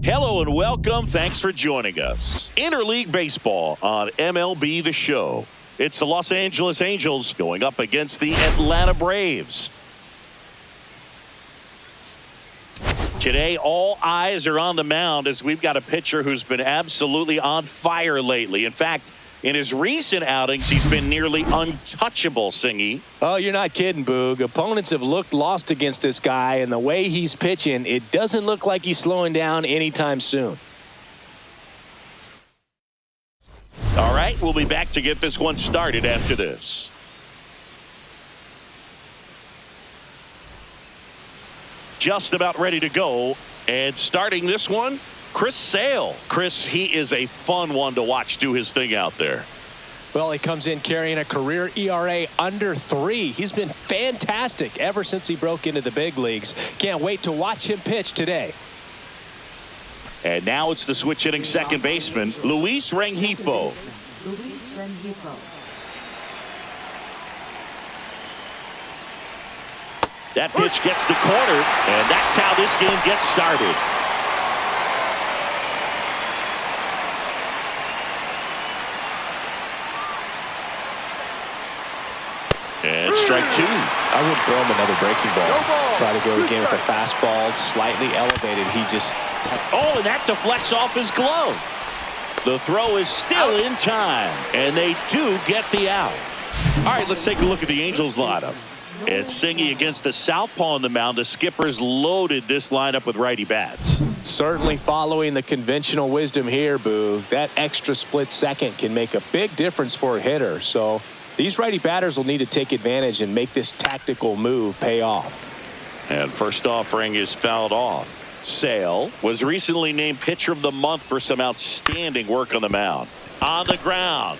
Hello and welcome. Thanks for joining us. Interleague Baseball on MLB The Show. It's the Los Angeles Angels going up against the Atlanta Braves. Today, all eyes are on the mound as we've got a pitcher who's been absolutely on fire lately. In fact, in his recent outings, he's been nearly untouchable, Singy. Oh, you're not kidding, Boog. Opponents have looked lost against this guy, and the way he's pitching, it doesn't look like he's slowing down anytime soon. All right, we'll be back to get this one started after this. Just about ready to go, and starting this one, Chris Sale. Chris, he is a fun one to watch do his thing out there. Well, he comes in carrying a career ERA under 3. He's been fantastic ever since he broke into the big leagues. Can't wait to watch him pitch today. And now it's the switch hitting second baseman, Luis Rengifo. That pitch gets the corner, and that's how this game gets started. And strike 2. I wouldn't throw him another breaking ball. Try to go again with a fastball slightly elevated. He just... Oh, and that deflects off his glove. The throw is still in time, and they do get the out. All right, let's take a look at the Angels lineup. And Singy against the southpaw on the mound. The Skippers loaded this lineup with righty bats. Certainly following the conventional wisdom here, Boo. That extra split second can make a big difference for a hitter. So these righty batters will need to take advantage and make this tactical move pay off. And first offering is fouled off. Sale was recently named Pitcher of the Month for some outstanding work on the mound. On the ground.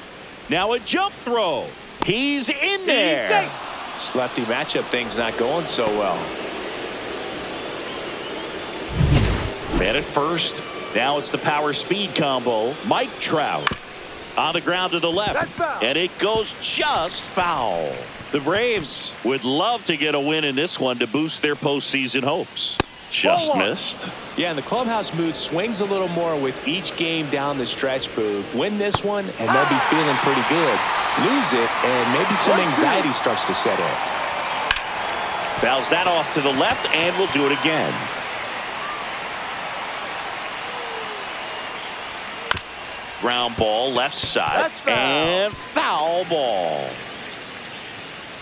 Now a jump throw. He's in there. This lefty matchup thing's not going so well. Man at first. Now it's the power speed combo. Mike Trout on the ground to the left. And it goes just foul. The Braves would love to get a win in this one to boost their postseason hopes. Just missed. Yeah, and the clubhouse mood swings a little more with each game down the stretch, Boo. Win this one, and they'll be feeling pretty good. Lose it, and maybe some anxiety starts to set in. Fouls that off to the left, and we'll do it again. Ground ball, left side, and foul ball.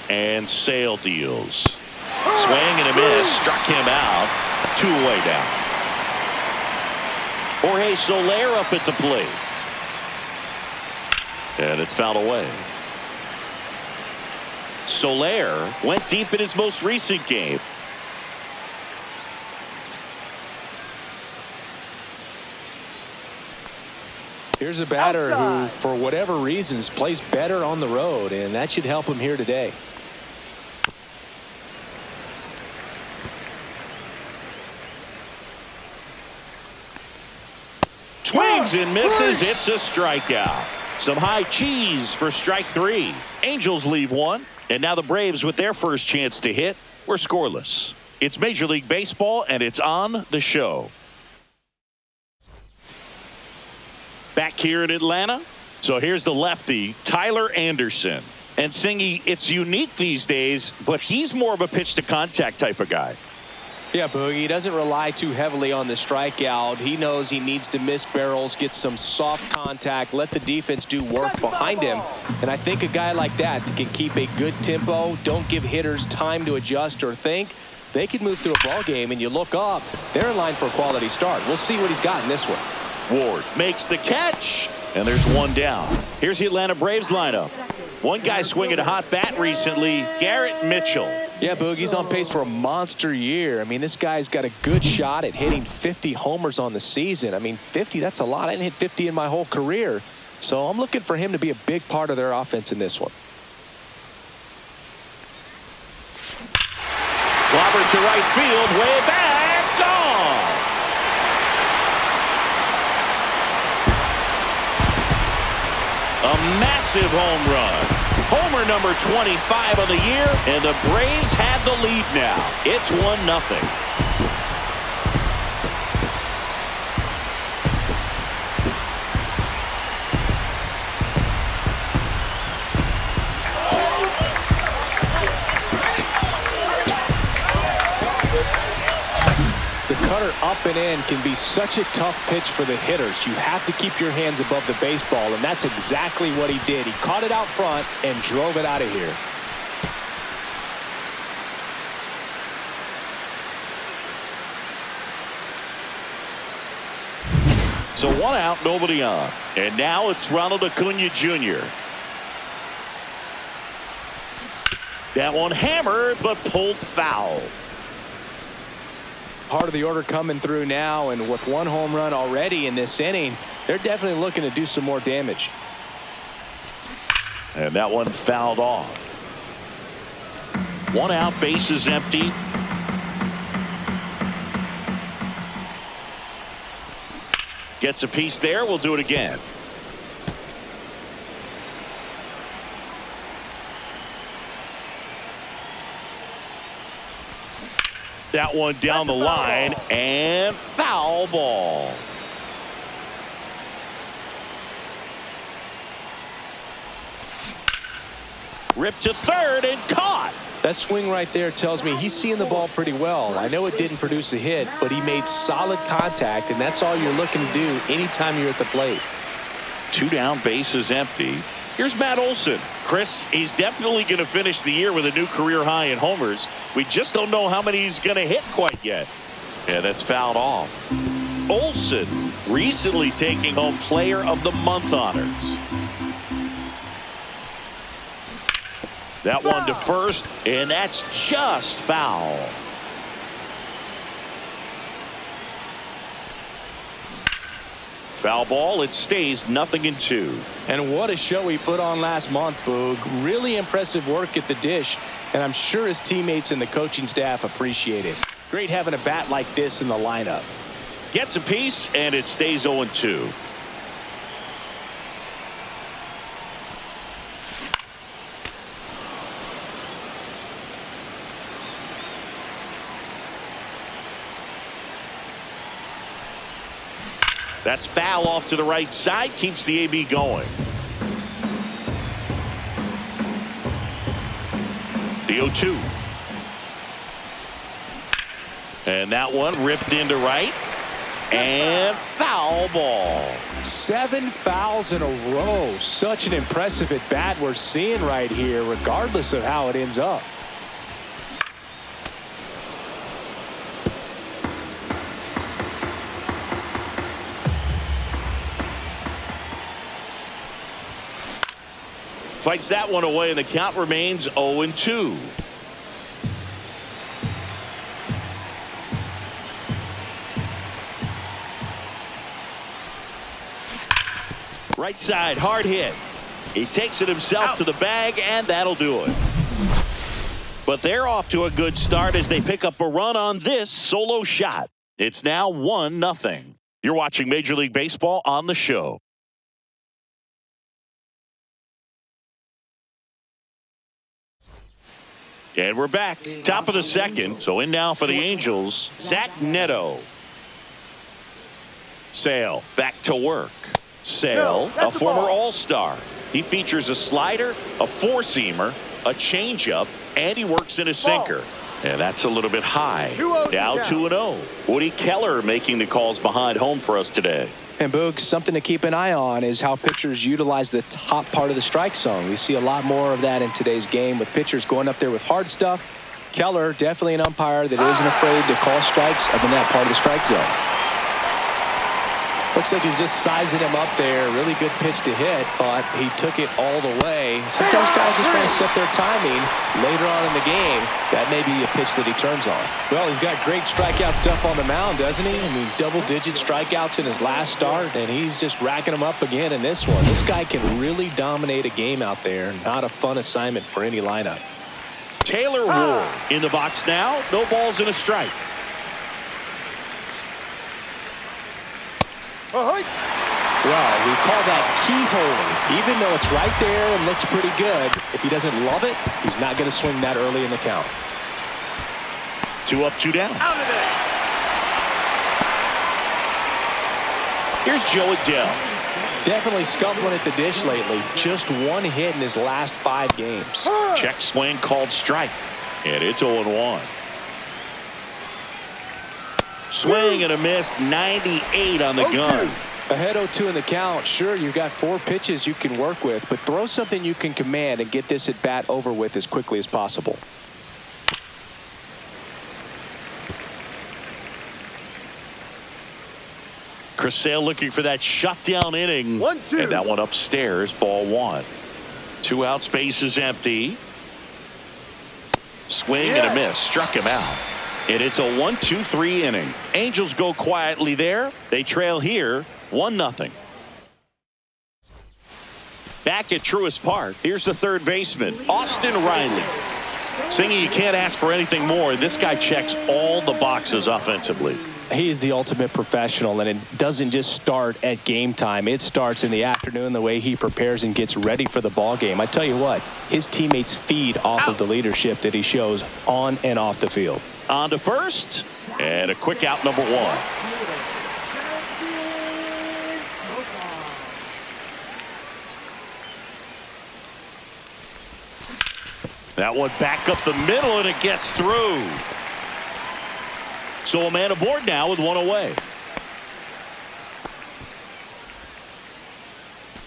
And Sale deals. Swing and a miss, struck him out. 2 away down. Jorge Soler up at the plate. And it's fouled away. Soler went deep in his most recent game. Here's a batter who, for whatever reasons, plays better on the road, and that should help him here today. Swings and misses. It's a strikeout. Some high cheese for strike 3. Angels leave one. And now the Braves with their first chance to hit. We're scoreless. It's Major League Baseball, and it's on the show. Back here in Atlanta. So here's the lefty, Tyler Anderson. And Singy, it's unique these days, but he's more of a pitch to contact type of guy. Yeah, Boogie, he doesn't rely too heavily on the strikeout. He knows he needs to miss barrels, get some soft contact, let the defense do work behind him. And I think a guy like that can keep a good tempo, don't give hitters time to adjust or think. They can move through a ball game, and you look up, they're in line for a quality start. We'll see what he's got in this one. Ward makes the catch, and there's one down. Here's the Atlanta Braves lineup. One guy swinging a hot bat recently, Garrett Mitchell. Yeah, Boogie's on pace for a monster year. I mean, this guy's got a good shot at hitting 50 homers on the season. I mean, 50, that's a lot. I didn't hit 50 in my whole career. So I'm looking for him to be a big part of their offense in this one. Clobbered to right field, way back, gone. A massive home run. Homer number 25 of the year, and the Braves have the lead now. It's 1-0. cutter up and in can be such a tough pitch for the hitters. You have to keep your hands above the baseball, and that's exactly what he did. He caught it out front and drove it out of here. So 1 out, nobody on. And now it's Ronald Acuna Jr. That one hammered, but pulled foul. Part of the order coming through now, and with 1 home run already in this inning, they're definitely looking to do some more damage. And that one fouled off. 1 out, bases empty. Gets a piece there. We'll do it again. That one down the line and foul ball. Ripped to third and caught. That swing right there tells me he's seeing the ball pretty well. I know it didn't produce a hit, but he made solid contact, and that's all you're looking to do anytime you're at the plate. 2 down, bases empty. Here's Matt Olson. Chris, he's definitely going to finish the year with a new career high in homers. We just don't know how many he's going to hit quite yet. Yeah, that's fouled off. Olson recently taking home Player of the Month honors. That one to first, and that's just foul. Foul ball. It stays 0-2. And what a show he put on last month, Boog. Really impressive work at the dish, and I'm sure his teammates and the coaching staff appreciate it. Great having a bat like this in the lineup. Gets a piece, and it stays 0-2. That's foul off to the right side. Keeps the AB going. The 0-2. And that one ripped into right. And foul ball. 7 fouls in a row. Such an impressive at bat we're seeing right here, regardless of how it ends up. Fights that one away, and the count remains 0-2. Right side, hard hit. He takes it himself to the bag, and that'll do it. But they're off to a good start as they pick up a run on this solo shot. It's now 1-0. You're watching Major League Baseball on the show. And we're back. Top of the second. So in now for the Angels, Zach Neto. Sale back to work. Sale, a former All-Star. He features a slider, a four-seamer, a changeup, and he works in a sinker. And that's a little bit high. Now 2-0. Woody Keller making the calls behind home for us today. And Boog, something to keep an eye on is how pitchers utilize the top part of the strike zone. We see a lot more of that in today's game with pitchers going up there with hard stuff. Keller, definitely an umpire that isn't afraid to call strikes up in that part of the strike zone. Looks like he's just sizing him up there. Really good pitch to hit, but he took it all the way. Sometimes guys just want to set their timing later on in the game. That may be a pitch that he turns on. Well, he's got great strikeout stuff on the mound, doesn't he? I mean, double-digit strikeouts in his last start, and he's just racking them up again in this one. This guy can really dominate a game out there. Not a fun assignment for any lineup. Taylor Ward in the box now. No balls and a strike. Well, we call that keyhole. Even though it's right there and looks pretty good, if he doesn't love it, he's not going to swing that early in the count. 2 up, 2 down. Out of there. Here's Joe Adele. Definitely scuffling at the dish lately. Just one hit in his last 5 games. Check swing called strike. And it's 0-1. Swing and a miss, 98 on the gun. Ahead 0-2 in the count. Sure, you've got 4 pitches you can work with, but throw something you can command and get this at bat over with as quickly as possible. Chris Sale looking for that shutdown inning. 1-2. And that one upstairs, ball 1. 2 outs, base is empty. Swing and a miss, struck him out. And it's a 1-2-3 inning. Angels go quietly there. They trail here 1-0. Back at Truist Park, here's the third baseman, Austin Riley. Singy, you can't ask for anything more. This guy checks all the boxes offensively. He is the ultimate professional, and it doesn't just start at game time. It starts in the afternoon, the way he prepares and gets ready for the ball game. I tell you what, his teammates feed off of the leadership that he shows on and off the field. On to first, and a quick out, number 1. That one back up the middle, and it gets through. So a man aboard now with 1 away.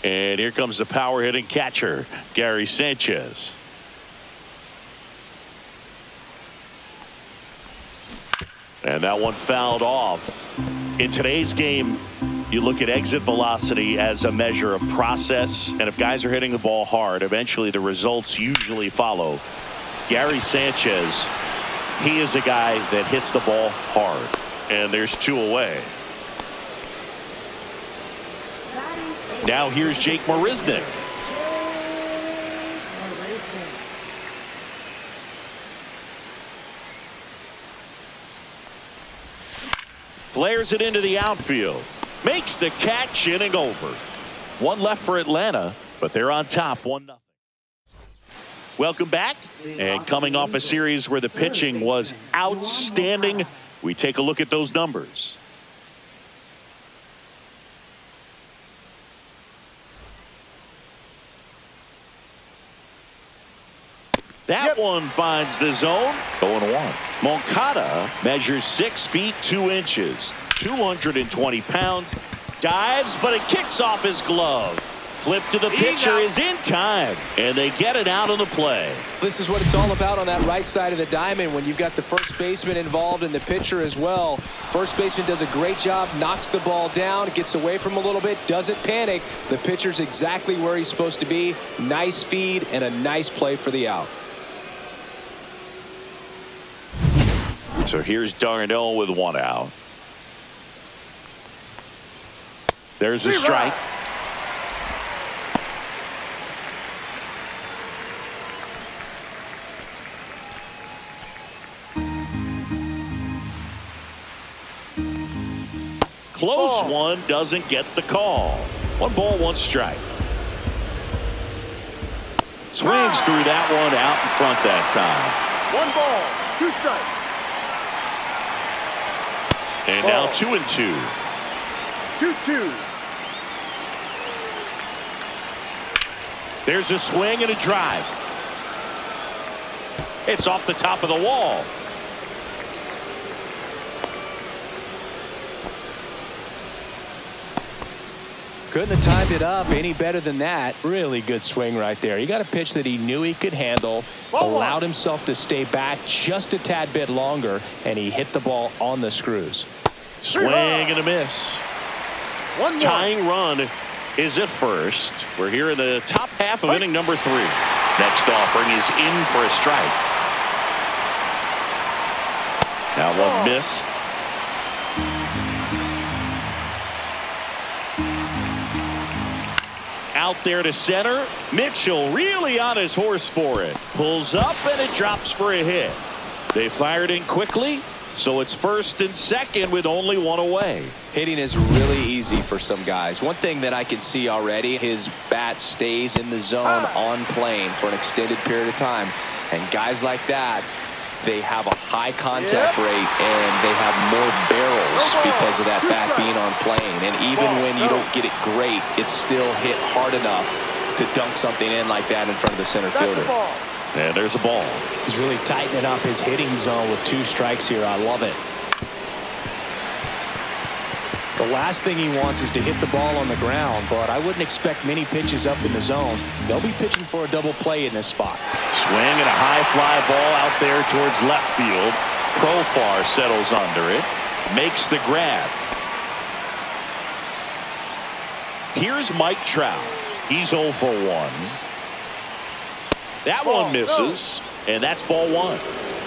And here comes the power hitting catcher, Gary Sanchez. And that one fouled off. In today's game, you look at exit velocity as a measure of process, and if guys are hitting the ball hard, eventually the results usually follow. Gary Sanchez, he is a guy that hits the ball hard, and there's 2 away. Now here's Jake Marisnick. Flares it into the outfield. Makes the catch, inning over. 1 left for Atlanta, but they're on top 1-0. Welcome back. And coming off a series where the pitching was outstanding, we take a look at those numbers. That one finds the zone. 0-1. Moncada measures 6 feet 2 inches, 220 pounds. Dives, but it kicks off his glove. Flip to the pitcher is in time, and they get it out of the play. This is what it's all about on that right side of the diamond when you've got the first baseman involved and the pitcher as well. First baseman does a great job, knocks the ball down, gets away from a little bit, doesn't panic. The pitcher's exactly where he's supposed to be. Nice feed and a nice play for the out. So here's Darnell with 1 out. There's a strike. Close one, doesn't get the call. 1 ball, 1 strike. Swings through that one, out in front that time. 1 ball, 2 strikes. And now 2-2. 2-2. There's a swing and a drive. It's off the top of the wall. Couldn't have timed it up any better than that. Really good swing right there. He got a pitch that he knew he could handle, allowed himself to stay back just a tad bit longer, and he hit the ball on the screws. Swing and a miss. Tying run is at first. We're here in the top half of inning number 3. Next offering is in for a strike. Now one missed. Out there to center. Mitchell really on his horse for it. Pulls up and it drops for a hit. They fired in quickly, so it's first and second with only 1 away. Hitting is really easy for some guys. One thing that I can see already, his bat stays in the zone on plane for an extended period of time. And guys like that, they have a high contact rate and they have more barrels because of that bat being on plane. And even when you don't get it great, it's still hit hard enough to dunk something in like that in front of the center fielder. And there's a ball. He's really tightening up his hitting zone with 2 strikes here. I love it. The last thing he wants is to hit the ball on the ground, but I wouldn't expect many pitches up in the zone. They'll be pitching for a double play in this spot. Swing and a high fly ball out there towards left field. Profar settles under it, makes the grab. Here's Mike Trout. He's 0 for 1. That one misses, and that's ball 1.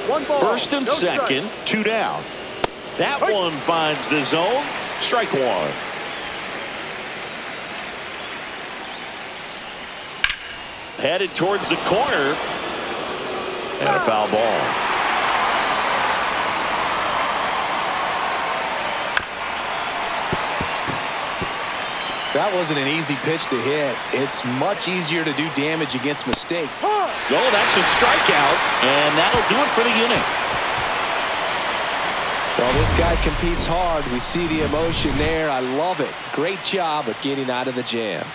One ball, First and no second, strike. 2 down. That one finds the zone. Strike 1. Headed towards the corner. And a foul ball. That wasn't an easy pitch to hit. It's much easier to do damage against mistakes. No, that's a strikeout, and that'll do it for the inning. Well, this guy competes hard. We see the emotion there. I love it. Great job of getting out of the jam.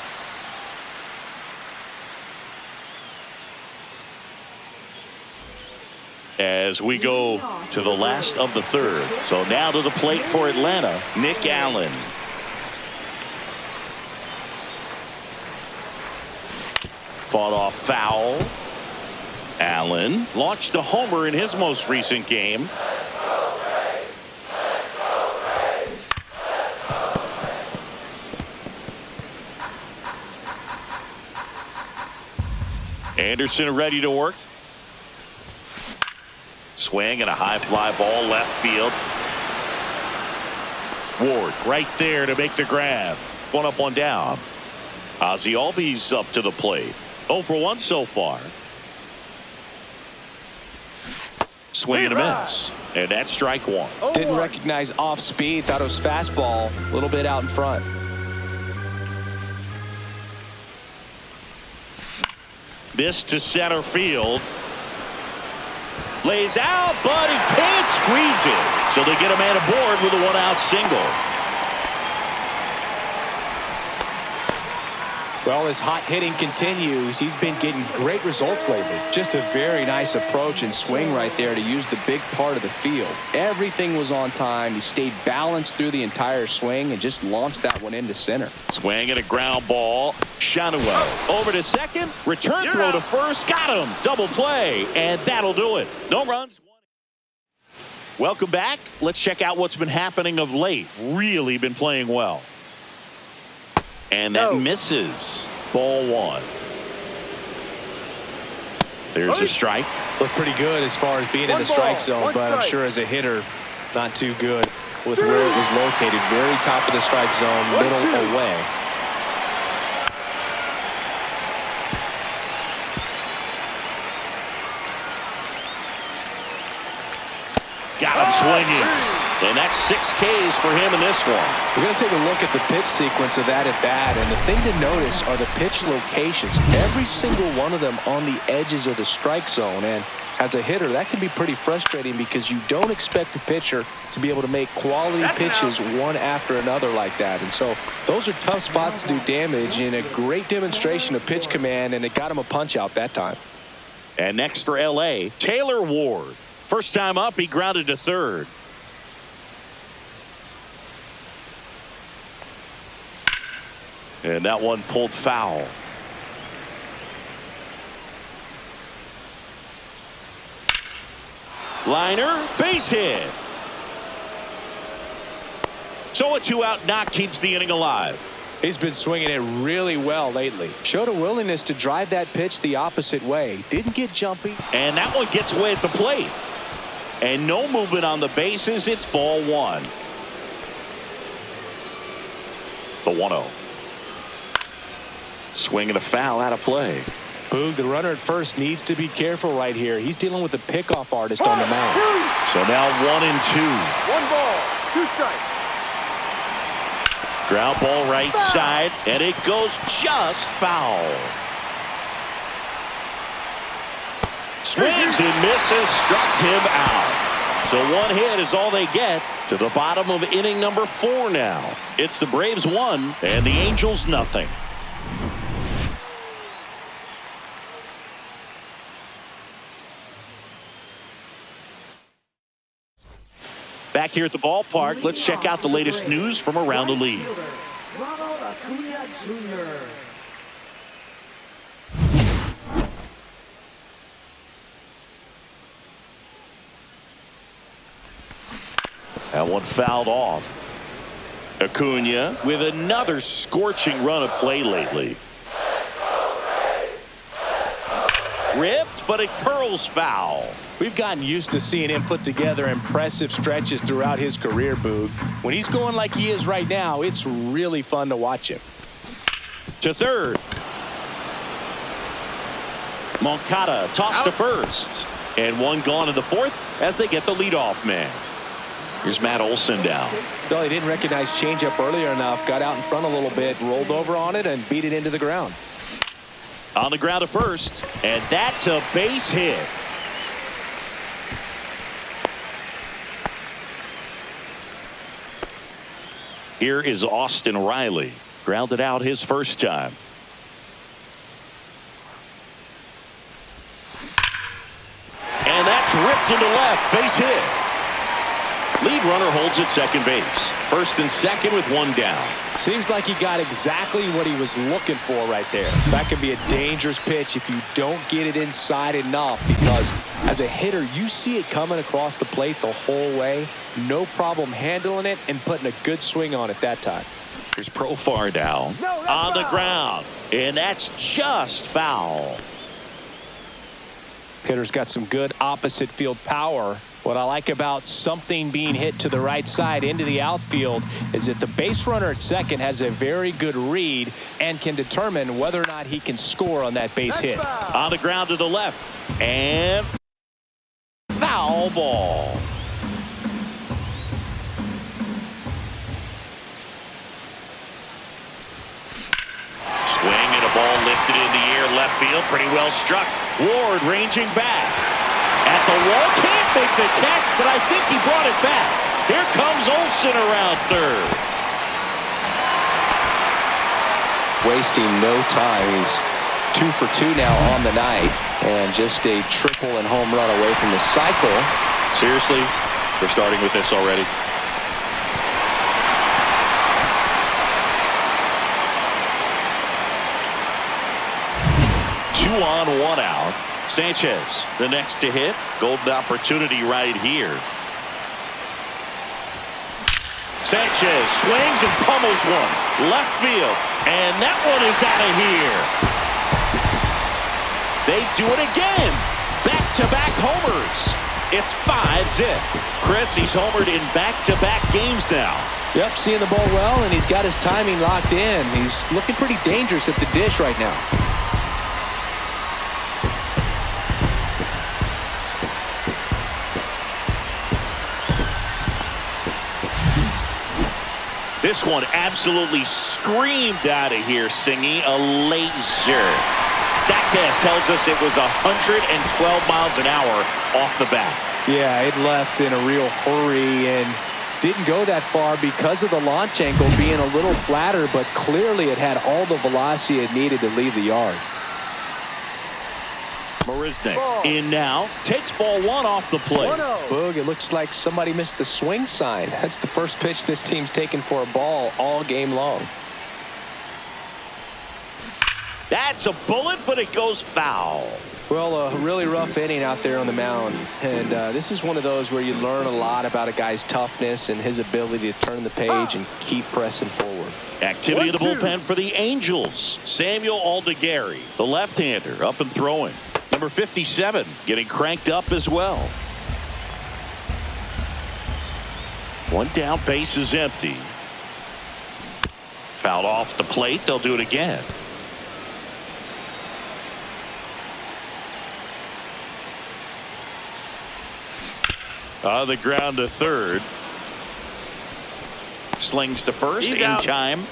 As we go to the last of the third. So now to the plate for Atlanta, Nick Allen. Fought off foul. Allen launched a homer in his most recent game. Anderson ready to work. Swing and a high fly ball left field. Ward right there to make the grab. 1 up, 1 down. Ozzie Albies up to the plate. 0 for 1 so far. Swing and a miss. And that's strike 1. Didn't recognize off speed. Thought it was fastball. A little bit out in front. This to center field. Lays out, but he can't squeeze it. So they get a man aboard with a 1-out single. Well, as hot hitting continues, he's been getting great results lately. Just a very nice approach and swing right there to use the big part of the field. Everything was on time. He stayed balanced through the entire swing and just launched that one into center. Swing and a ground ball. Shanoel over to second. Return throw to first. Got him. Double play. And that'll do it. No runs. Welcome back. Let's check out what's been happening of late. Really been playing well. And that misses. Ball 1. There's a strike. Looked pretty good as far as being in the strike zone, but I'm sure as a hitter, not too good with where it was located. Very top of the strike zone, middle away. Got him swinging. And that's 6 Ks for him in this one. We're going to take a look at the pitch sequence of that at bat, and the thing to notice are the pitch locations. Every single one of them on the edges of the strike zone, and as a hitter, that can be pretty frustrating because you don't expect the pitcher to be able to make quality pitches one after another like that. And so those are tough spots to do damage, and a great demonstration of pitch command, and it got him a punch out that time. And next for L.A., Taylor Ward. First time up, he grounded to third. And that one pulled foul. Liner, base hit. So a 2-out knock keeps the inning alive. He's been swinging it really well lately. Showed a willingness to drive that pitch the opposite way. Didn't get jumpy. And that one gets away at the plate. And no movement on the bases. It's ball 1. The 1-0. Swing and a foul out of play. Boog, the runner at first needs to be careful right here. He's dealing with a pickoff artist on the mound. So now 1-2. 1 ball, 2 strikes. Ground ball right side, and it goes just foul. Swings and misses, struck him out. So 1 hit is all they get to the bottom of inning number 4 now. It's the Braves 1 and the Angels nothing. Back here at the ballpark, let's check out the latest news from around the league. That one fouled off. Acuna with another scorching run of play lately. Ripped, but it curls foul. We've gotten used to seeing him put together impressive stretches throughout his career, Boog. When he's going like he is right now, it's really fun to watch him. To third. Moncada tossed to first. And one gone in the fourth as they get the leadoff man. Here's Matt Olson down. Well, he didn't recognize changeup earlier enough, got out in front a little bit, rolled over on it, and beat it into the ground. On the ground to first, and that's a base hit. Here is Austin Riley. Grounded out his first time. And that's ripped into left. Base hit. Lead runner holds at second base. First and second with one down. Seems like he got exactly what he was looking for right there. That could be a dangerous pitch if you don't get it inside enough, because as a hitter, you see it coming across the plate the whole way. No problem handling it and putting a good swing on it that time. Here's Profar now on the ground, and that's just foul. Hitter's got some good opposite field power. What I like about something being hit to the right side into the outfield is that the base runner at second has a very good read and can determine whether or not he can score on that base hit. On the ground to the left, and foul ball. Swing and a ball lifted in the air, left field, pretty well struck. Ward ranging back. At the wall, can't make the catch, but I think he brought it back. Here comes Olsen around third. Wasting no time. He's 2 for 2 now on the night, and just a triple and home run away from the cycle. Seriously, we're starting with this already. Two on, one out. Sanchez, the next to hit. Golden opportunity right here. Sanchez swings and pummels one. Left field. And that one is out of here. They do it again. Back-to-back homers. It's 5-zip. Chris, he's homered in back-to-back games now. Yep, seeing the ball well, and he's got his timing locked in. He's looking pretty dangerous at the dish right now. This one absolutely screamed out of here, Singy. A laser. StatCast tells us it was 112 miles an hour off the bat. Yeah, it left in a real hurry and didn't go that far because of the launch angle being a little flatter, but clearly it had all the velocity it needed to leave the yard. Marisnik in now, takes ball one off the plate. Boog, it looks like somebody missed the swing sign. That's the first pitch this team's taken for a ball all game long. That's a bullet, but it goes foul. Well, a really rough inning out there on the mound, and this is one of those where you learn a lot about a guy's toughness and his ability to turn the page and keep pressing forward. Activity in the bullpen for the Angels. Samuel Aldegari, the left-hander, up and throwing. Number 57 getting cranked up as well. One down, base is empty. Fouled off the plate. They'll do it again. On the ground to third. Slings to first in time.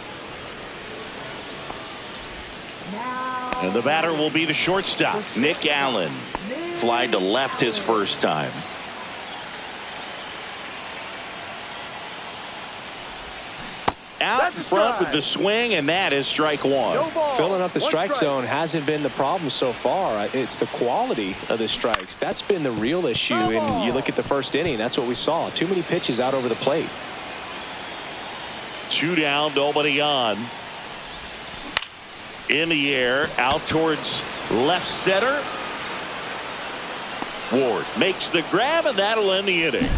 And the batter will be the shortstop, Nick Allen. Fly to left his first time. Out in front with the swing, and that is strike one. No ball. Filling up the One strike zone hasn't been the problem so far. It's the quality of the strikes. That's been the real issue. And you look at the first inning, that's what we saw. Too many pitches out over the plate. 2 down, nobody on. In the air, out towards left center. Ward makes the grab, and that'll end the inning.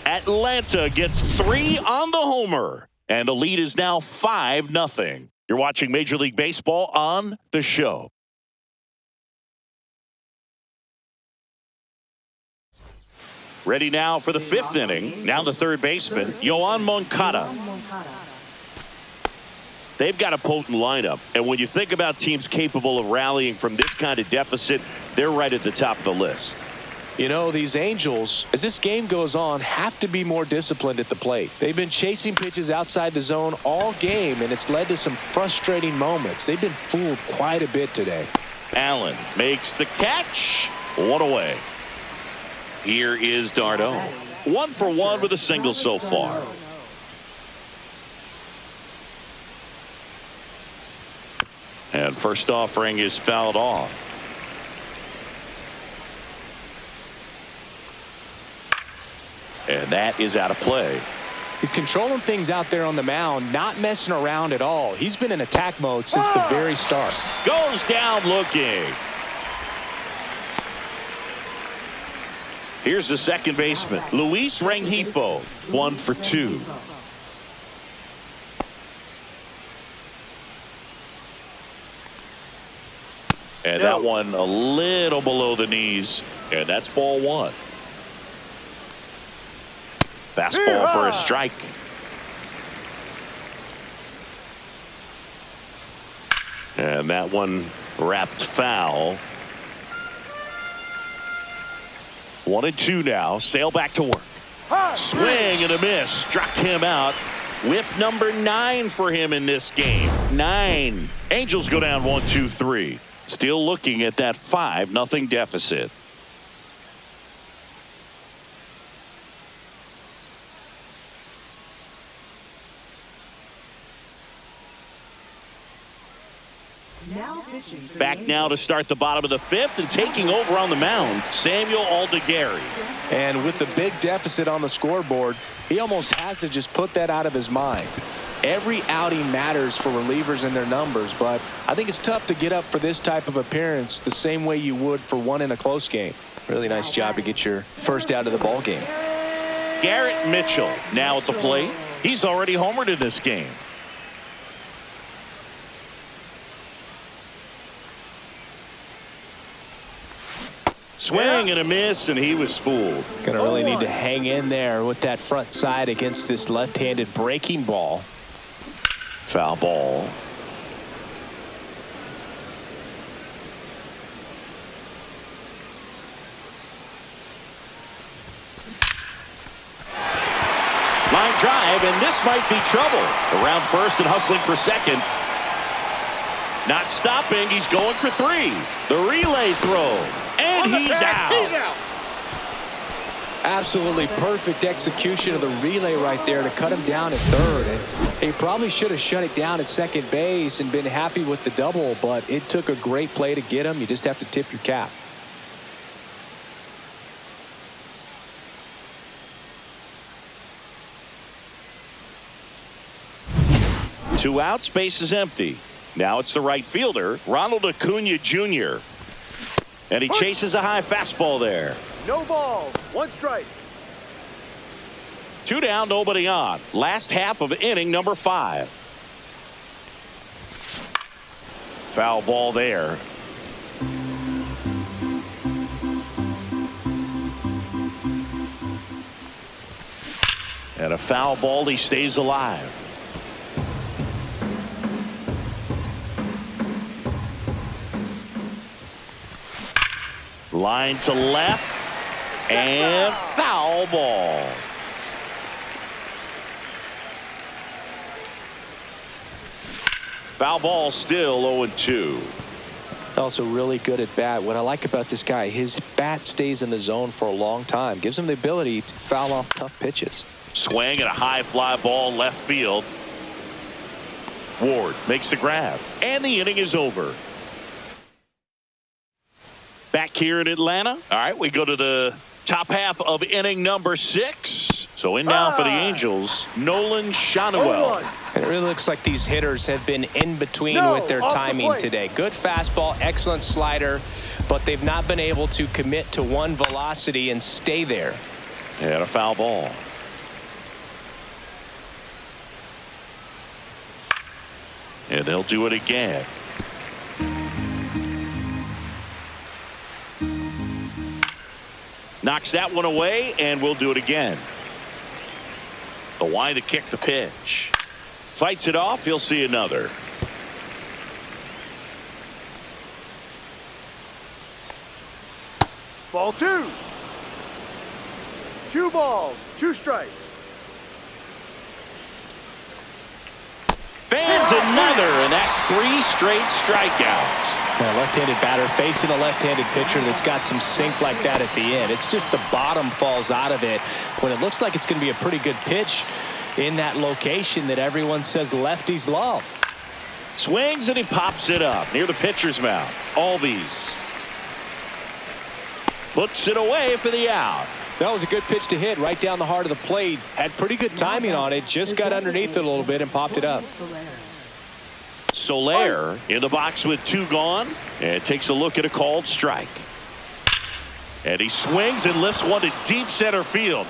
Atlanta gets 3 on the homer, and the lead is now 5-0. You're watching Major League Baseball on the show. Ready now for the 5th inning. Now the third baseman, Yoan Moncada. They've got a potent lineup, and when you think about teams capable of rallying from this kind of deficit, they're right at the top of the list. You know, these Angels, as this game goes on, have to be more disciplined at the plate. They've been chasing pitches outside the zone all game, and it's led to some frustrating moments. They've been fooled quite a bit today. Allen makes the catch. 1 away. Here is Darno. 1 for 1 with a single so far. And first offering is fouled off. And that is out of play. He's controlling things out there on the mound, not messing around at all. He's been in attack mode since the very start. Goes down looking. Here's the second baseman, Luis Rengifo. 1 for 2. And that one a little below the knees, and that's ball 1. Fastball for a strike. And that one wrapped foul. 1-2 now. Sale back to work. Swing and a miss. Struck him out. Whip number 9 for him in this game. 9. Angels go down 1-2-3. Still looking at that 5-0 deficit. Back now to start the bottom of the 5th, and taking over on the mound, Samuel Aldegari. And with the big deficit on the scoreboard, he almost has to just put that out of his mind. Every outing matters for relievers and their numbers, but I think it's tough to get up for this type of appearance the same way you would for one in a close game. Really nice job to get your first out of the ball game. Garrett Mitchell now at the plate. He's already homered in this game. Swing and a miss, and he was fooled. Gonna really need to hang in there with that front side against this left-handed breaking ball. Foul ball. Line drive, and this might be trouble. Around first and hustling for second. Not stopping. He's going for 3. The relay throw. And he's out. Absolutely perfect execution of the relay right there to cut him down at third. And he probably should have shut it down at second base and been happy with the double, but it took a great play to get him. You just have to tip your cap. Two out, space is empty. Now it's the right fielder, Ronald Acuna Jr. And he chases a high fastball there. No ball. 1 strike. 2 down, nobody on. Last half of inning number 5. Foul ball there. And a foul ball, he stays alive. Line to left, and foul ball. Foul ball, still 0-2. Also really good at bat. What I like about this guy, his bat stays in the zone for a long time. Gives him the ability to foul off tough pitches. Swing and a high fly ball left field. Ward makes the grab. And the inning is over. Back here in Atlanta. All right, we go to the top half of inning number 6. So in now for the Angels, Nolan Shonewell. And it really looks like these hitters have been in between with their timing today. Good fastball, excellent slider, but they've not been able to commit to one velocity and stay there. And a foul ball. And they'll do it again. Knocks that one away, and we'll do it again. The wind to kick the pitch. Fights it off. He'll see another. Ball 2. 2 balls, 2 strikes. Fans another, and that's 3 straight strikeouts. A left-handed batter facing a left-handed pitcher that's got some sink like that at the end. It's just the bottom falls out of it when it looks like it's going to be a pretty good pitch in that location that everyone says lefties love. Swings and he pops it up near the pitcher's mound. Albies puts it away for the out. That was a good pitch to hit right down the heart of the plate. Had pretty good timing on it. Just got underneath it a little bit and popped it up. Soler in the box with 2 gone and takes a look at a called strike. And he swings and lifts one to deep center field.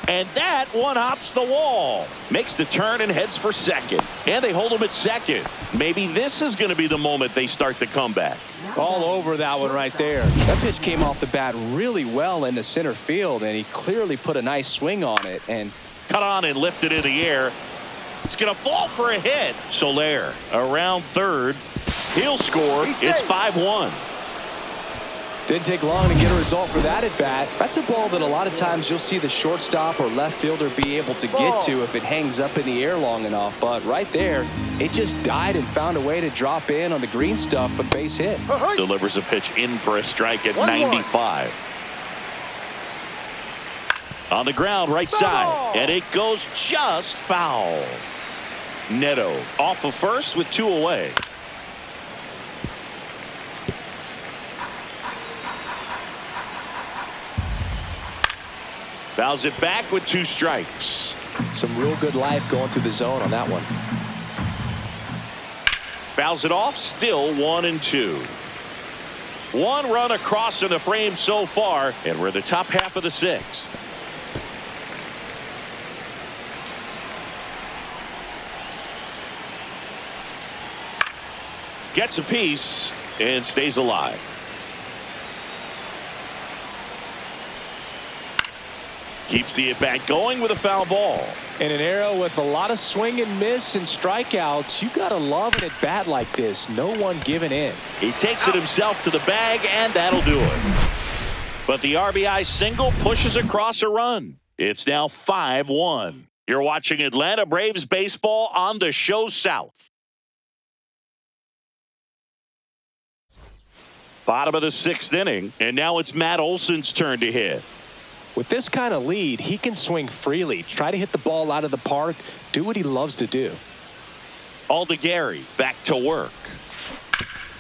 And that one hops the wall. Makes the turn and heads for second. And they hold him at second. Maybe this is going to be the moment they start the comeback. All over that one right there. That pitch came off the bat really well into center field, and he clearly put a nice swing on it. And cut on and lifted in the air. It's going to fall for a hit. Soler around third. He'll score. It's 5-1. Didn't take long to get a result for that at bat. That's a ball that a lot of times you'll see the shortstop or left fielder be able to get to if it hangs up in the air long enough. But right there, it just died and found a way to drop in on the green stuff, a base hit. Delivers a pitch in for a strike at 95. On the ground, right side, and it goes just foul. Neto off of first with 2 away. Fouls it back with 2 strikes. Some real good life going through the zone on that one. Fouls it off, still 1-2. 1 run across in the frame so far, and we're in the top half of the 6th. Gets a piece and stays alive. Keeps the at-bat going with a foul ball. In an era with a lot of swing and miss and strikeouts, you gotta love an at-bat like this. No one giving in. He takes it himself to the bag, and that'll do it. But the RBI single pushes across a run. It's now 5-1. You're watching Atlanta Braves baseball on the show South. Bottom of the 6th inning, and now it's Matt Olson's turn to hit. With this kind of lead, he can swing freely, try to hit the ball out of the park, do what he loves to do. Aldegari back to work.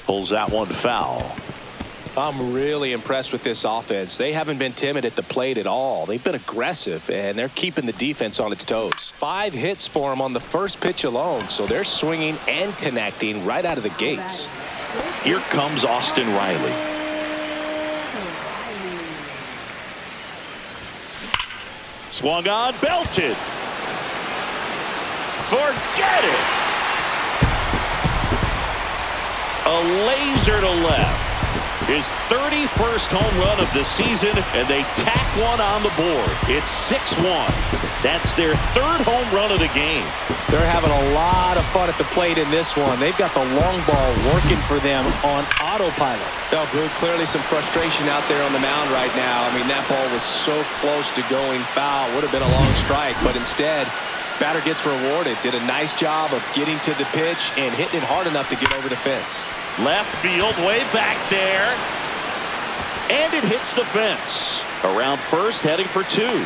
Pulls that one foul. I'm really impressed with this offense. They haven't been timid at the plate at all. They've been aggressive, and they're keeping the defense on its toes. 5 hits for him on the first pitch alone, so they're swinging and connecting right out of the gates. Here comes Austin Riley. Swung on, belted. Forget it. A laser to left. His 31st home run of the season, and they tack one on the board. It's 6-1. That's their 3rd home run of the game. They're having a lot of fun at the plate in this one. They've got the long ball working for them on autopilot. Oh, good. Clearly some frustration out there on the mound right now. I mean, that ball was so close to going foul. Would have been a long strike, but instead, batter gets rewarded. Did a nice job of getting to the pitch and hitting it hard enough to get over the fence. Left field, way back there. And it hits the fence. Around first, heading for two.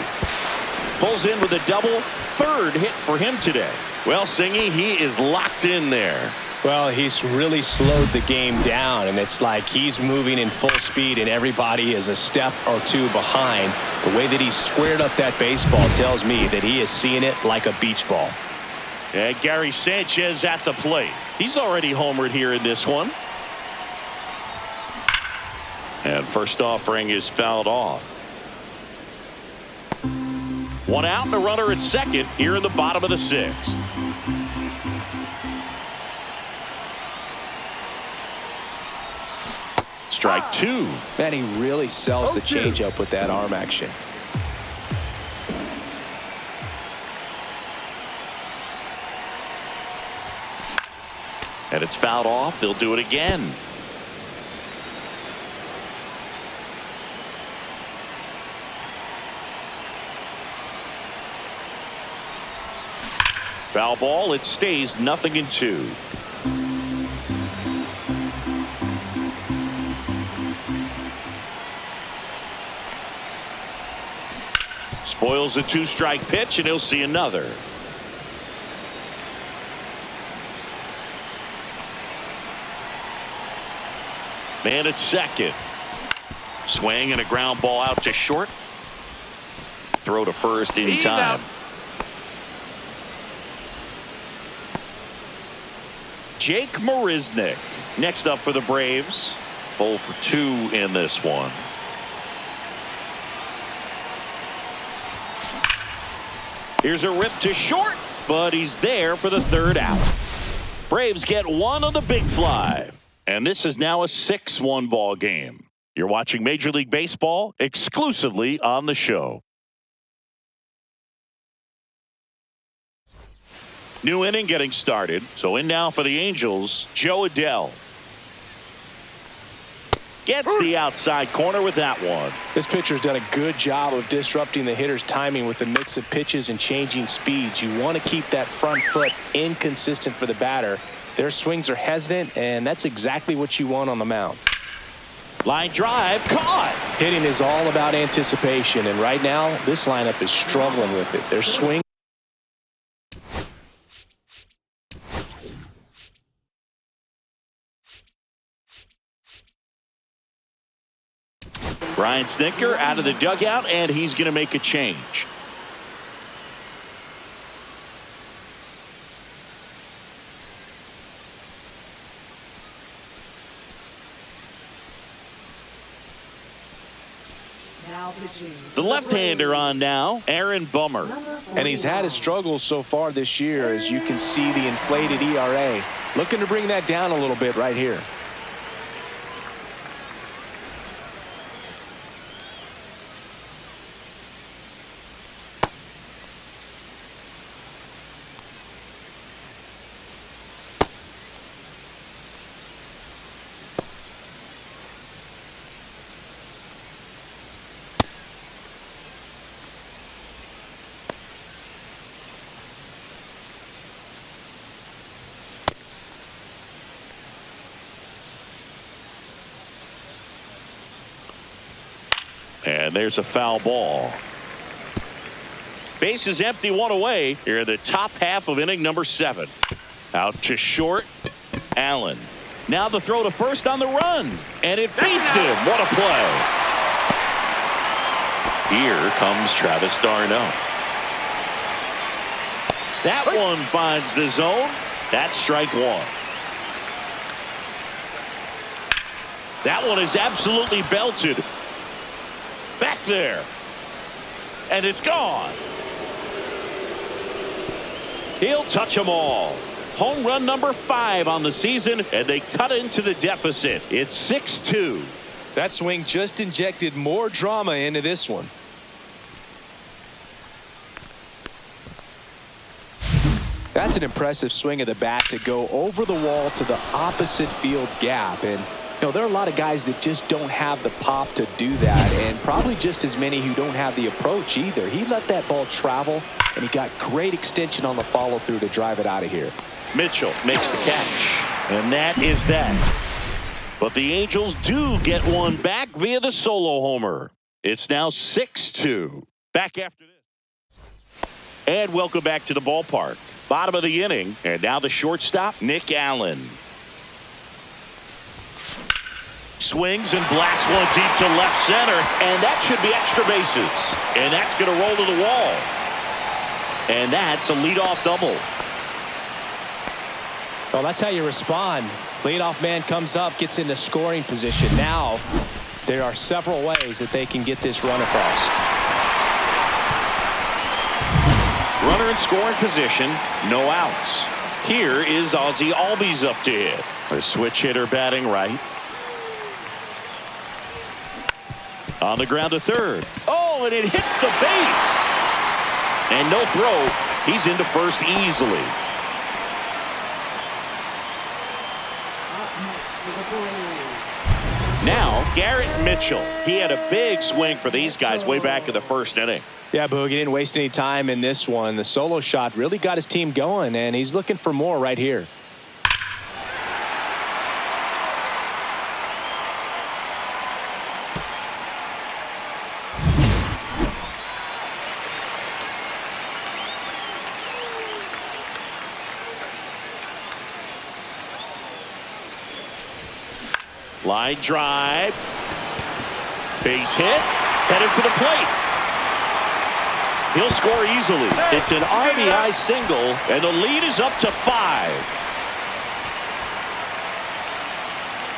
Pulls in with a double, third hit for him today. Well, Singy, he is locked in there. Well, he's really slowed the game down, and it's like he's moving in full speed, and everybody is a step or two behind. The way that he squared up that baseball tells me that he is seeing it like a beach ball. And Gary Sanchez at the plate. He's already homered here in this one. And first offering is fouled off. One out and a runner at second here in the bottom of the sixth. Strike two. Man, he really sells the changeup with that arm action. And it's fouled off. They'll do it again. Foul ball. It stays 0-2. Spoils a two-strike pitch, and he'll see another. Man at second. Swing and a ground ball out to short. Throw to first in time. Jake Marisnick next up for the Braves. 0 for 2 in this one. Here's a rip to short, but he's there for the third out. Braves get one on the big fly. And this is now a 6-1 ball game. You're watching Major League Baseball exclusively on the show. New inning getting started. So in now for the Angels, Joe Adell. Gets the outside corner with that one. This pitcher's done a good job of disrupting the hitter's timing with the mix of pitches and changing speeds. You want to keep that front foot inconsistent for the batter. Their swings are hesitant, and that's exactly what you want on the mound. Line drive, caught. Hitting is all about anticipation, and right now, this lineup is struggling with it. Their swing. Brian Snitker out of the dugout, and he's going to make a change. The left-hander on now, Aaron Bummer. And he's had his struggles so far this year, as you can see the inflated ERA. Looking to bring that down a little bit right here. And there's a foul ball. Base is empty, one away here in the top half of inning number 7. Out to short, Allen. Now the throw to first on the run, and it beats him. What a play. Here comes Travis d'Arnaud. That one finds the zone. That's strike one. That one is absolutely belted. Back there. And it's gone. He'll touch them all. Home run number 5 on the season, and they cut into the deficit. It's 6-2. That swing just injected more drama into this one. That's an impressive swing of the bat to go over the wall to the opposite field gap. And you know, there are a lot of guys that just don't have the pop to do that, and probably just as many who don't have the approach either. He let that ball travel, and he got great extension on the follow-through to drive it out of here. Mitchell makes the catch, and that is that. But the Angels do get one back via the solo homer. It's now 6-2. Back after this. And welcome back to the ballpark. Bottom of the inning. And now the shortstop, Nick Allen. Swings and blasts one deep to left center. And that should be extra bases. And that's going to roll to the wall. And that's a leadoff double. Well, that's how you respond. Leadoff man comes up, gets into scoring position. Now, there are several ways that they can get this run across. Runner in scoring position, no outs. Here is Ozzie Albies up to hit. A switch hitter batting right. On the ground to third. Oh, and it hits the base. And no throw. He's into first easily. Now, Garrett Mitchell. He had a big swing for these guys way back in the first inning. Yeah, Boog, he didn't waste any time in this one. The solo shot really got his team going, and he's looking for more right here. Line drive. Base hit. Headed for the plate. He'll score easily. It's an RBI single, and the lead is up to 5.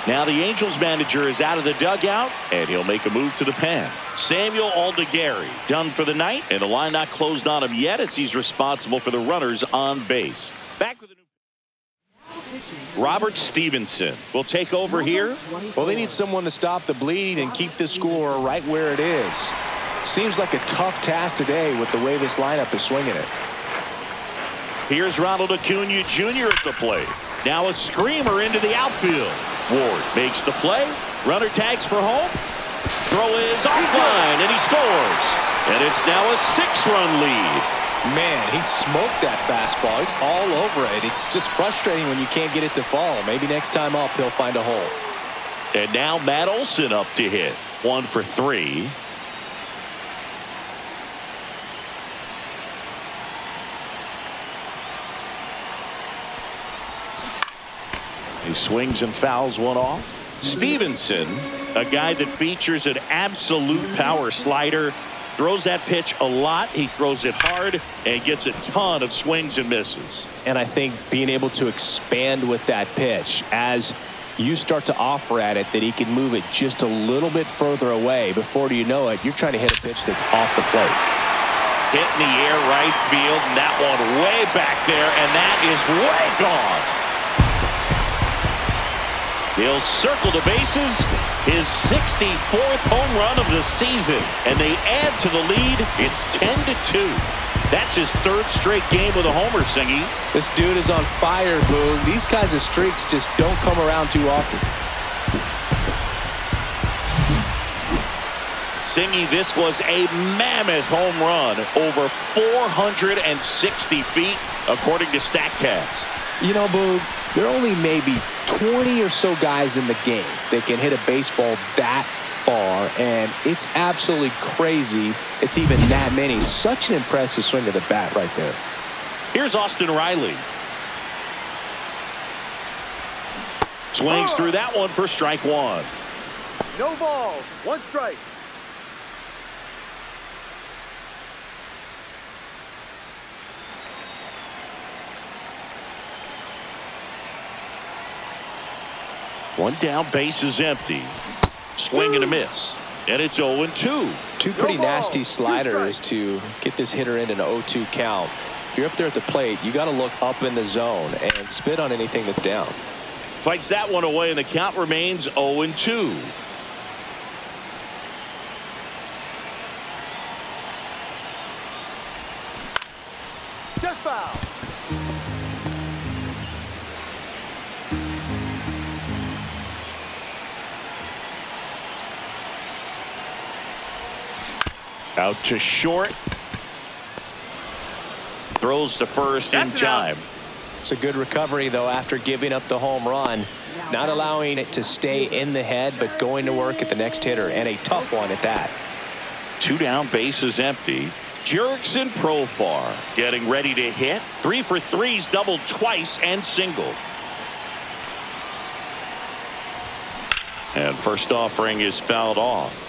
Now the Angels manager is out of the dugout, and he'll make a move to the pen. Samuel Aldegari done for the night, and the line not closed on him yet as he's responsible for the runners on base. Back with a new Robert Stevenson will take over here. Well, they need someone to stop the bleed and keep the score right where it is. Seems like a tough task today with the way this lineup is swinging it. Here's Ronald Acuna Jr. at the plate. Now a screamer into the outfield. Ward makes the play. Runner tags for home. Throw is offline, and he scores. And it's now a 6-run lead. Man, he smoked that fastball. He's all over it. It's just frustrating when you can't get it to fall. Maybe next time up, he'll find a hole. And now Matt Olson up to hit. 1 for 3. He swings and fouls one off. Stevenson, a guy that features an absolute power slider, throws that pitch a lot. He throws it hard and gets a ton of swings and misses. And I think being able to expand with that pitch as you start to offer at it, that he can move it just a little bit further away. Before you know it, you're trying to hit a pitch that's off the plate. Hit in the air right field, and that one way back there, and that is way gone. He'll circle the bases. His 64th home run of the season. And they add to the lead. It's 10-2. That's his 3rd straight game with a homer, Singy. This dude is on fire, Boog. These kinds of streaks just don't come around too often. Singy, this was a mammoth home run. Over 460 feet, according to StatCast. You know, Boog, there are only maybe 20 or so guys in the game that can hit a baseball that far, and it's absolutely crazy it's even that many. Such an impressive swing of the bat right there. Here's Austin Riley. Swings through that one for strike 1. No balls, 1 strike. One down, base is empty. Swing and a miss. And it's 0-2. Two pretty nasty sliders to get this hitter in an 0-2 count. If you're up there at the plate, you got to look up in the zone and spit on anything that's down. Fights that one away, and the count remains 0-2. Just foul. Out to short. Throws to first in time. It's a good recovery, though, after giving up the home run. not allowing it to stay in the head, but going to work at the next hitter, and a tough one at that. 2 down, bases empty. Jurickson Profar getting ready to hit. 3 for 3's doubled twice and single. And first offering is fouled off.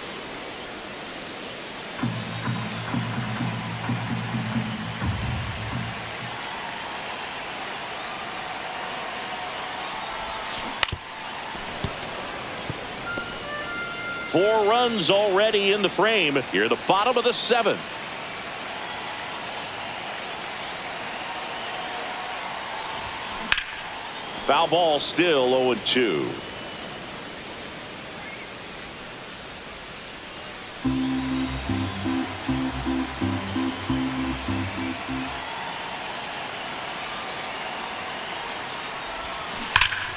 Four runs already in the frame. Here at the bottom of the 7th. Foul ball, still 0-2.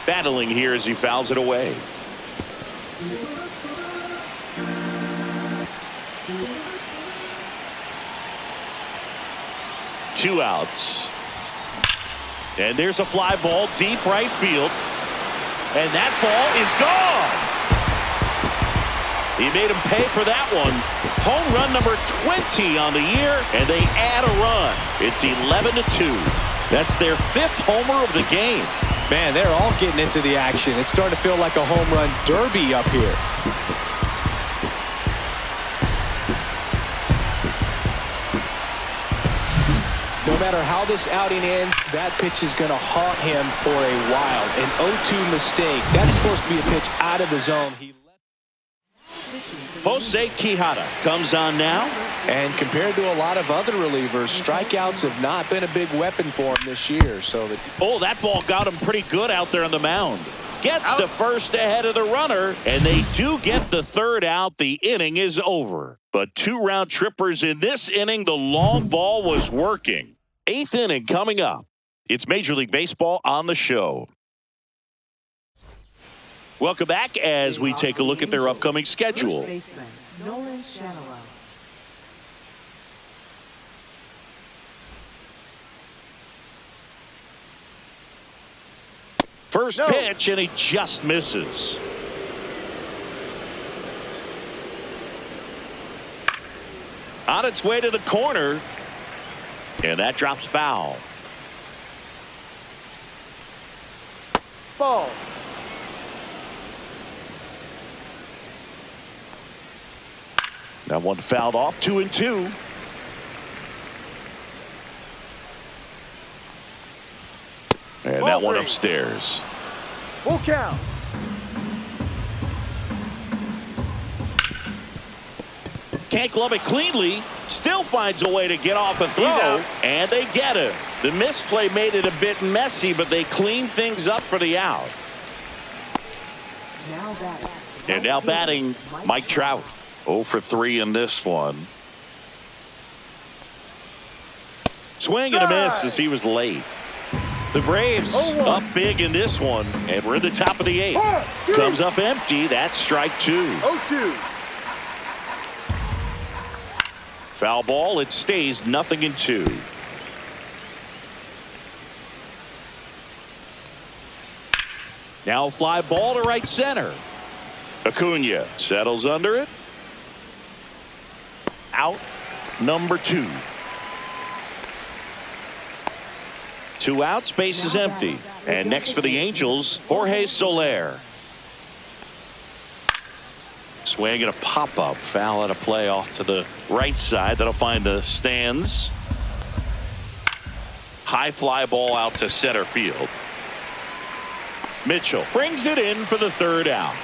Battling here as he fouls it away. Two outs. And there's a fly ball deep right field. And that ball is gone. He made him pay for that one. Home run number 20 on the year, and they add a run. It's 11-2. That's their 5th homer of the game. Man, they're all getting into the action. It's starting to feel like a home run derby up here. No matter how this outing ends, that pitch is going to haunt him for a while. An 0-2 mistake. That's supposed to be a pitch out of the zone. Jose Quijada comes on now. And compared to a lot of other relievers, strikeouts have not been a big weapon for him this year. Oh, that ball got him pretty good out there on the mound. Gets to first ahead of the runner, and they do get the 3rd out. The inning is over. But 2 round trippers in this inning. The long ball was working. 8th inning coming up. It's Major League Baseball on the show. Welcome back as we take a look at their upcoming schedule. First pitch, and he just misses. On its way to the corner, and that drops foul. Ball. That one fouled off. 2-2. And that one upstairs. Full count. Can't glove it cleanly. Still finds a way to get off a throw. And they get him. The misplay made it a bit messy, but they cleaned things up for the out. And now batting, Mike Trout. 0 for 3 in this one. Swing and a miss as he was late. The Braves up big in this one, and we're at the top of the 8th. Comes up empty. That's strike 2. 0-2. Foul ball. It stays 0-2. Now fly ball to right center. Acuna settles under it. Out number 2. 2 outs, base is empty. And next for the Angels, Jorge Soler. Swing and a pop-up. Foul at a play off to the right side. That'll find the stands. High fly ball out to center field. Mitchell brings it in for the 3rd out.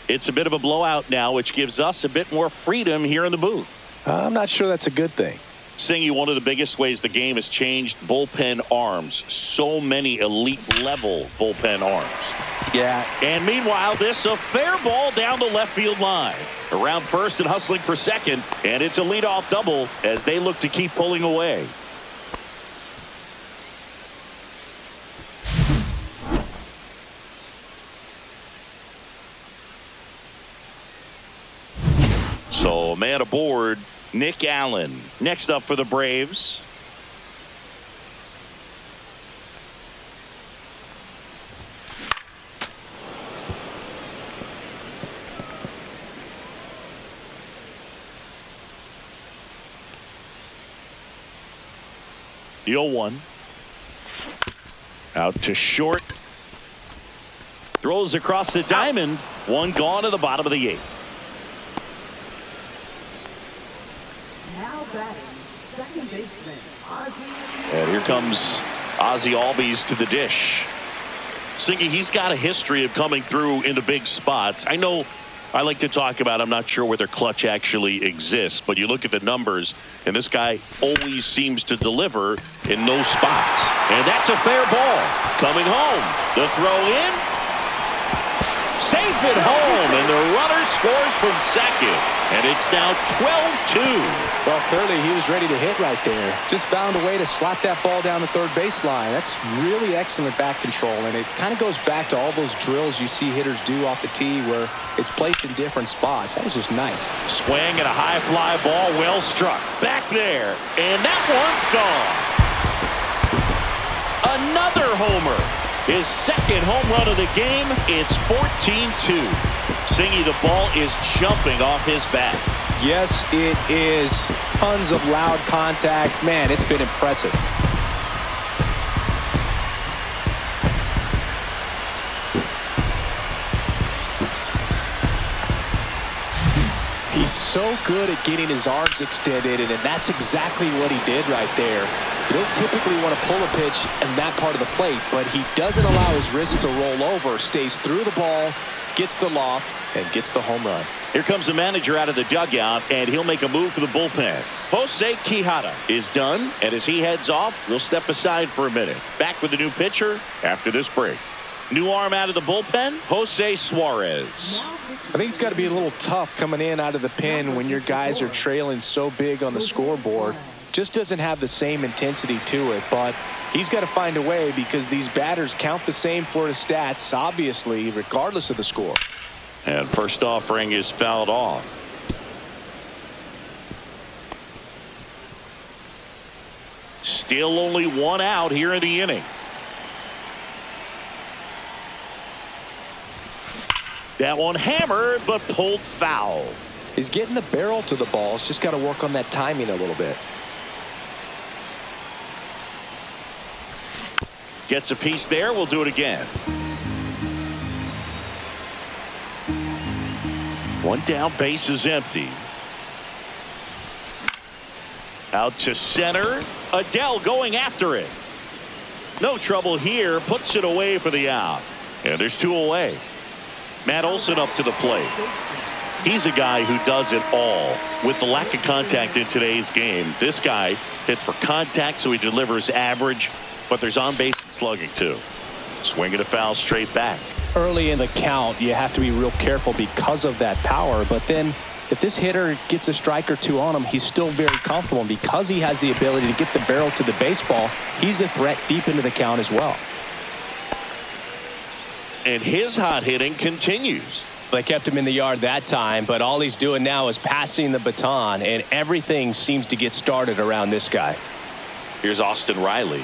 It's a bit of a blowout now, which gives us a bit more freedom here in the booth. I'm not sure that's a good thing. Singy, one of the biggest ways the game has changed, bullpen arms. So many elite level bullpen arms. Yeah. And meanwhile, this a fair ball down the left field line. Around first and hustling for second. And it's a leadoff double as they look to keep pulling away. So man aboard, Nick Allen. Next up for the Braves. The 0-1. Out to short. Throws across the diamond. One gone to the bottom of the 8th. Now batting, second baseman, Ozzie. And here comes Ozzie Albies to the dish. Singy, he's got a history of coming through into big spots. I know I like to talk about, I'm not sure whether clutch actually exists, but you look at the numbers, and this guy always seems to deliver in those spots. And that's a fair ball. Coming home. The throw in. Safe at home, and the runner scores from second. And it's now 12-2. Well, clearly he was ready to hit right there. Just found a way to slap that ball down the third baseline. That's really excellent back control, and it kind of goes back to all those drills you see hitters do off the tee where it's placed in different spots. That was just nice. Swing and a high fly ball, well struck. Back there, and that one's gone. Another homer. His second home run of the game. It's 14-2. Singy, the ball is jumping off his bat. Yes, it is. Tons of loud contact. Man, it's been impressive. He's so good at getting his arms extended, and that's exactly what he did right there. You don't typically want to pull a pitch in that part of the plate, but he doesn't allow his wrists to roll over, stays through the ball, gets the loft, and gets the home run. Here comes the manager out of the dugout, and he'll make a move for the bullpen. Jose Quijada is done, and as he heads off, we'll step aside for a minute. Back with the new pitcher after this break. New arm out of the bullpen, Jose Suarez. I think it's got to be a little tough coming in out of the pen when your guys are trailing so big on the scoreboard. Just doesn't have the same intensity to it, but he's got to find a way because these batters count the same for his stats, obviously, regardless of the score. And first offering is fouled off. Still only one out here in the inning. That one hammered, but pulled foul. He's getting the barrel to the ball. He's just got to work on that timing a little bit. Gets a piece there. We'll do it again. One down, base is empty. Out to center. Adele going after it. No trouble here. Puts it away for the out. And there's two away. Matt Olson up to the plate. He's a guy who does it all. With the lack of contact in today's game, this guy hits for contact, so he delivers average, but there's on base and slugging too. Swinging a foul straight back. Early in the count, you have to be real careful because of that power, but then if this hitter gets a strike or two on him, he's still very comfortable, and because he has the ability to get the barrel to the baseball, he's a threat deep into the count as well. And his hot hitting continues. They kept him in the yard that time, but all he's doing now is passing the baton, and everything seems to get started around this guy. Here's Austin Riley.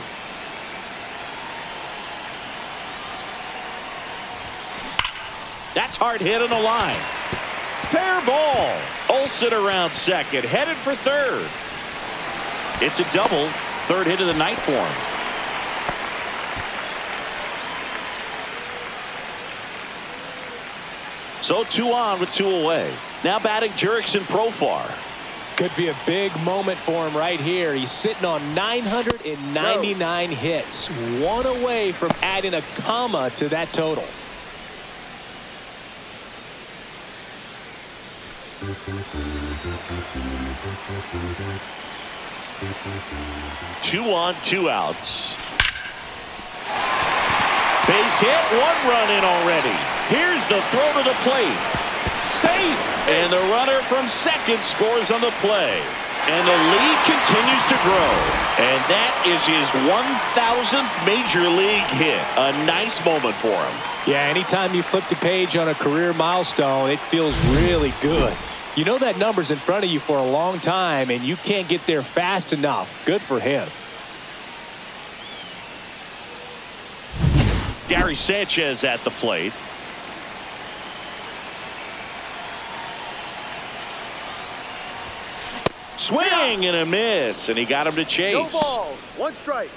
That's hard hit on the line. Fair ball. Olson around second, headed for third. It's a double. Third hit of the night for him. So 2 on with 2 away. Now batting Jurickson Profar. Could be a big moment for him right here. He's sitting on 999 hits. One away from adding a comma to that total. Two on, 2 outs. Base hit, 1 run in already. Here's the throw to the plate. Safe. And the runner from second scores on the play. And the lead continues to grow. And that is his 1,000th major league hit. A nice moment for him. Yeah, anytime you flip the page on a career milestone, it feels really good. You know that number's in front of you for a long time, and you can't get there fast enough. Good for him. Gary Sanchez at the plate. Swing and a miss, and he got him to No chase. balls. One strike.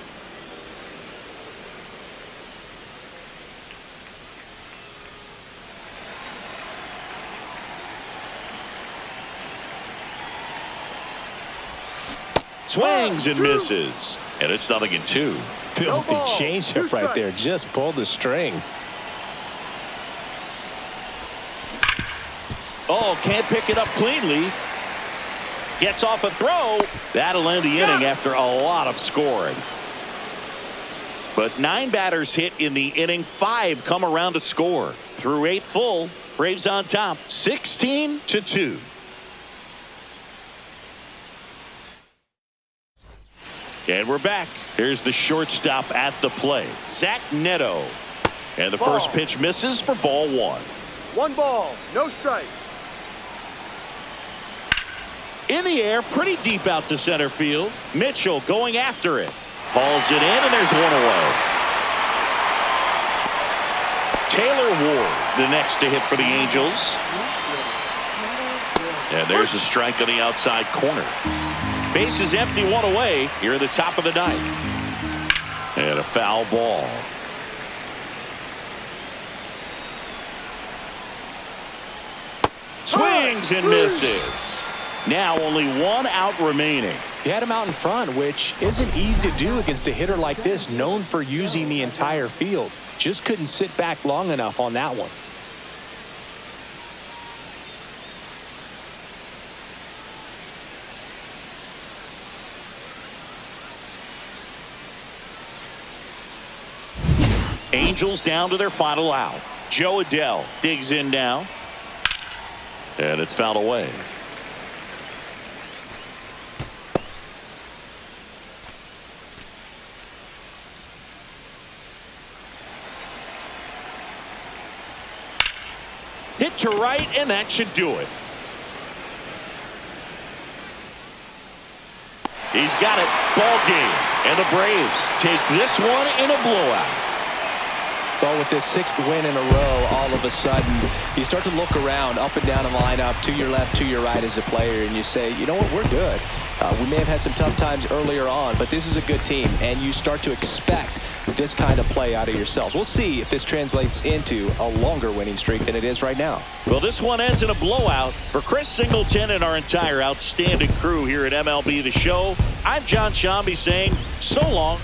Swings and misses, and it's 0-2. Filthy ball. changeup right there. Just pulled the string. Oh, can't pick it up cleanly. Gets off a throw. That'll end the inning after a lot of scoring. But 9 batters hit in the inning. 5 come around to score. Through 8 full, Braves on top, 16-2. And we're back. Here's the shortstop at the plate, Zach Neto. And the first pitch misses for ball 1. 1 ball. No strike. In the air, pretty deep out to center field. Mitchell going after it. Hauls it in, and there's 1 away. Taylor Ward, the next to hit for the Angels. And there's a strike on the outside corner. Base is empty, 1 away here at the top of the 9th. And a foul ball. Swings and misses. Now only 1 out remaining. He had him out in front, which isn't easy to do against a hitter like this, known for using the entire field. Just couldn't sit back long enough on that one. Angels down to their final out. Joe Adell digs in now. And it's fouled away. Hit to right, and that should do it. He's got it. Ball game. And the Braves take this one in a blowout. Well, with this 6th win in a row, all of a sudden, you start to look around, up and down the lineup, to your left, to your right as a player, and you say, you know what, we're good. We may have had some tough times earlier on, but this is a good team, and you start to expect this kind of play out of yourselves. We'll see if this translates into a longer winning streak than it is right now. Well, this one ends in a blowout. For Chris Singleton and our entire outstanding crew here at MLB The Show, I'm John Shambi saying so long.